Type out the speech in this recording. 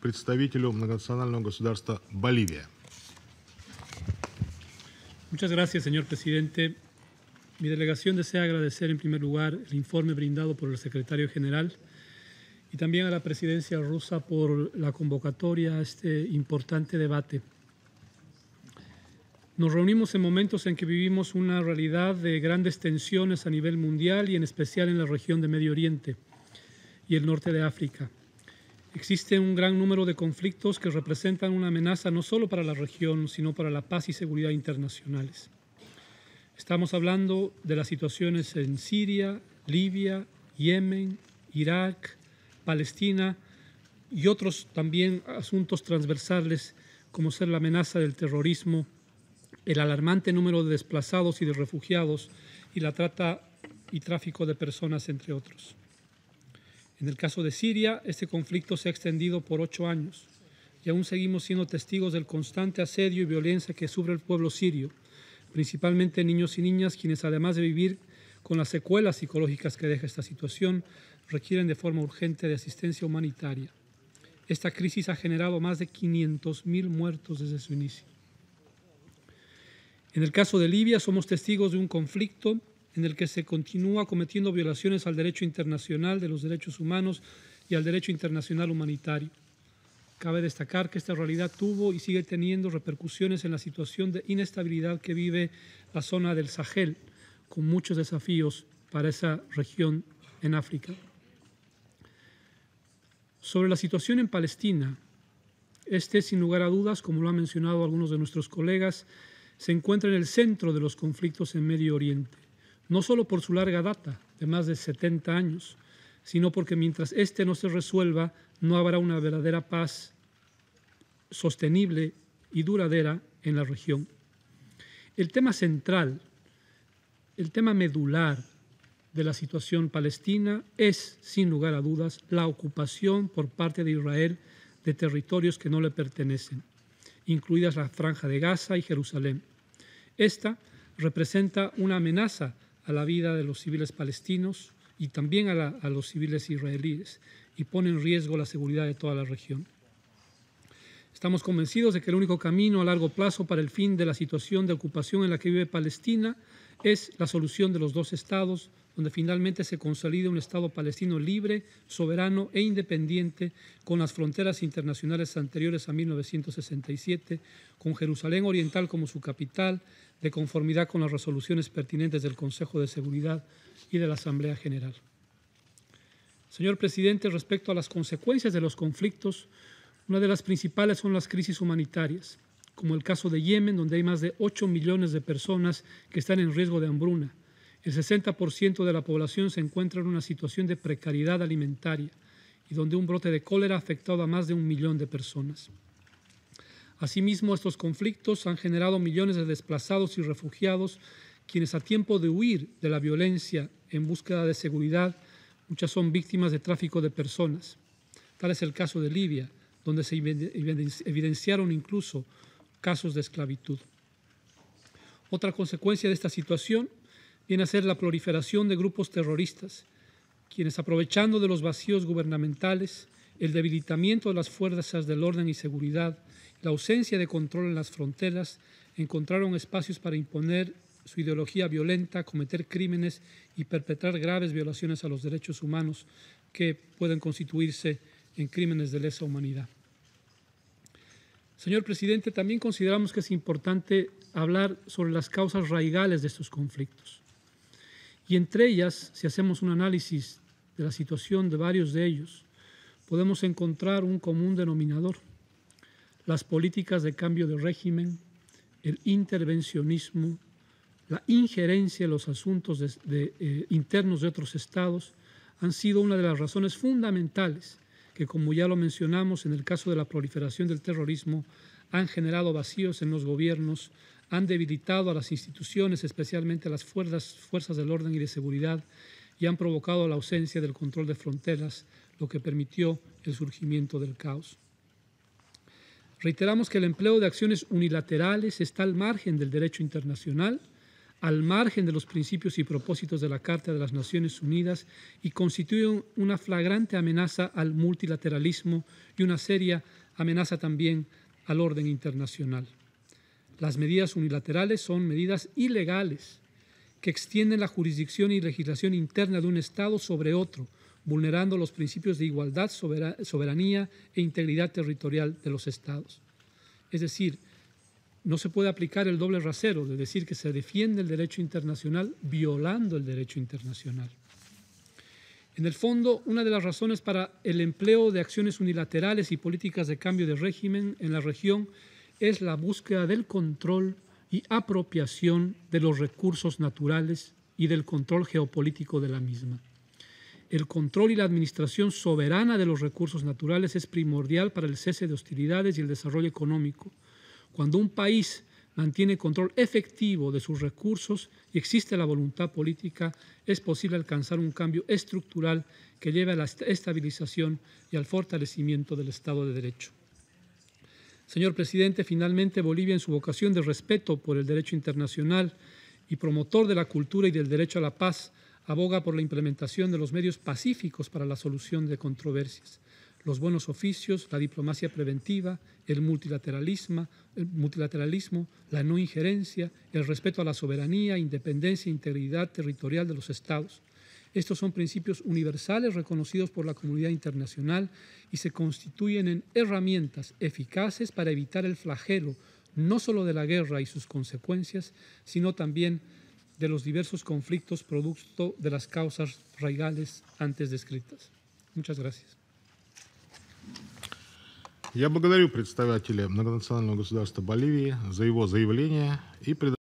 Представителю многонационального государства Боливия. Muchas gracias, señor presidente. Mi delegación desea agradecer en primer lugar el informe brindado por el secretario general y también a la presidencia rusa por la convocatoria a este importante debate. Nos reunimos en momentos en que vivimos una realidad de grandes tensiones a nivel mundial y en especial en la región de Medio Oriente y el norte de África. Existe un gran número de conflictos que representan una amenaza no solo para la región, sino para la paz y seguridad internacionales. Estamos hablando de las situaciones en Siria, Libia, Yemen, Irak, Palestina y otros también asuntos transversales como ser la amenaza del terrorismo, el alarmante número de desplazados y de refugiados y la trata y tráfico de personas, entre otros. En el caso de Siria, este conflicto se ha extendido por 8 años y aún seguimos siendo testigos del constante asedio y violencia que sufre el pueblo sirio, principalmente niños y niñas, quienes además de vivir con las secuelas psicológicas que deja esta situación, requieren de forma urgente de asistencia humanitaria. Esta crisis ha generado más de 500.000 muertos desde su inicio. En el caso de Libia, somos testigos de un conflicto en el que se continúa cometiendo violaciones al derecho internacional de los derechos humanos y al derecho internacional humanitario. Cabe destacar que esta realidad tuvo y sigue teniendo repercusiones en la situación de inestabilidad que vive la zona del Sahel, con muchos desafíos para esa región en África. Sobre la situación en Palestina, sin lugar a dudas, como lo han mencionado algunos de nuestros colegas, se encuentra en el centro de los conflictos en Medio Oriente, no solo por su larga data, de más de 70 años, sino porque mientras no se resuelva, no habrá una verdadera paz sostenible y duradera en la región. El tema central, el tema medular de la situación palestina es, sin lugar a dudas, la ocupación por parte de Israel de territorios que no le pertenecen, incluidas la Franja de Gaza y Jerusalén. Esta representa una amenaza a la vida de los civiles palestinos y también a los civiles israelíes y pone en riesgo la seguridad de toda la región. Estamos convencidos de que el único camino a largo plazo para el fin de la situación de ocupación en la que vive Palestina es la solución de los 2 estados, donde finalmente se consolide un Estado palestino libre, soberano e independiente con las fronteras internacionales anteriores a 1967, con Jerusalén Oriental como su capital, de conformidad con las resoluciones pertinentes del Consejo de Seguridad y de la Asamblea General. Señor presidente, respecto a las consecuencias de los conflictos, una de las principales son las crisis humanitarias, como el caso de Yemen, donde hay más de 8 millones de personas que están en riesgo de hambruna. El 60% de la población se encuentra en una situación de precariedad alimentaria y donde un brote de cólera ha afectado a más de 1 millón de personas. Asimismo, estos conflictos han generado millones de desplazados y refugiados, quienes a tiempo de huir de la violencia en búsqueda de seguridad, muchas son víctimas de tráfico de personas. Tal es el caso de Libia, donde se evidenciaron incluso casos de esclavitud. Otra consecuencia de esta situación viene a ser la proliferación de grupos terroristas, quienes, aprovechando de los vacíos gubernamentales, el debilitamiento de las fuerzas del orden y seguridad, la ausencia de control en las fronteras, encontraron espacios para imponer su ideología violenta, cometer crímenes y perpetrar graves violaciones a los derechos humanos que pueden constituirse en crímenes de lesa humanidad. Señor presidente, también consideramos que es importante hablar sobre las causas raigales de estos conflictos. Y entre ellas, si hacemos un análisis de la situación de varios de ellos, podemos encontrar un común denominador: las políticas de cambio de régimen, el intervencionismo, la injerencia en los asuntos internos de otros estados han sido una de las razones fundamentales que, como ya lo mencionamos en el caso de la proliferación del terrorismo, han generado vacíos en los gobiernos, han debilitado a las instituciones, especialmente a las fuerzas del orden y de seguridad, y han provocado la ausencia del control de fronteras, lo que permitió el surgimiento del caos. Reiteramos que el empleo de acciones unilaterales está al margen del derecho internacional, al margen de los principios y propósitos de la Carta de las Naciones Unidas y constituyen una flagrante amenaza al multilateralismo y una seria amenaza también al orden internacional. Las medidas unilaterales son medidas ilegales que extienden la jurisdicción y legislación interna de un Estado sobre otro, vulnerando los principios de igualdad, soberanía e integridad territorial de los Estados. Es decir, no se puede aplicar el doble rasero de decir que se defiende el derecho internacional violando el derecho internacional. En el fondo, una de las razones para el empleo de acciones unilaterales y políticas de cambio de régimen en la región es la búsqueda del control y apropiación de los recursos naturales y del control geopolítico de la misma. El control y la administración soberana de los recursos naturales es primordial para el cese de hostilidades y el desarrollo económico. Cuando un país mantiene control efectivo de sus recursos y existe la voluntad política, es posible alcanzar un cambio estructural que lleve a la estabilización y al fortalecimiento del Estado de Derecho. Señor presidente, finalmente Bolivia, en su vocación de respeto por el derecho internacional y promotor de la cultura y del derecho a la paz, aboga por la implementación de los medios pacíficos para la solución de controversias, los buenos oficios, la diplomacia preventiva, el multilateralismo, la no injerencia, el respeto a la soberanía, independencia e integridad territorial de los Estados. Estos son principios universales reconocidos por la comunidad internacional y se constituyen en herramientas eficaces para evitar el flagelo no solo de la guerra y sus consecuencias, sino también de los diversos conflictos producto de las causas raigales antes descritas. Muchas gracias. Я благодарю представителя многонационального государства Боливии за его заявление и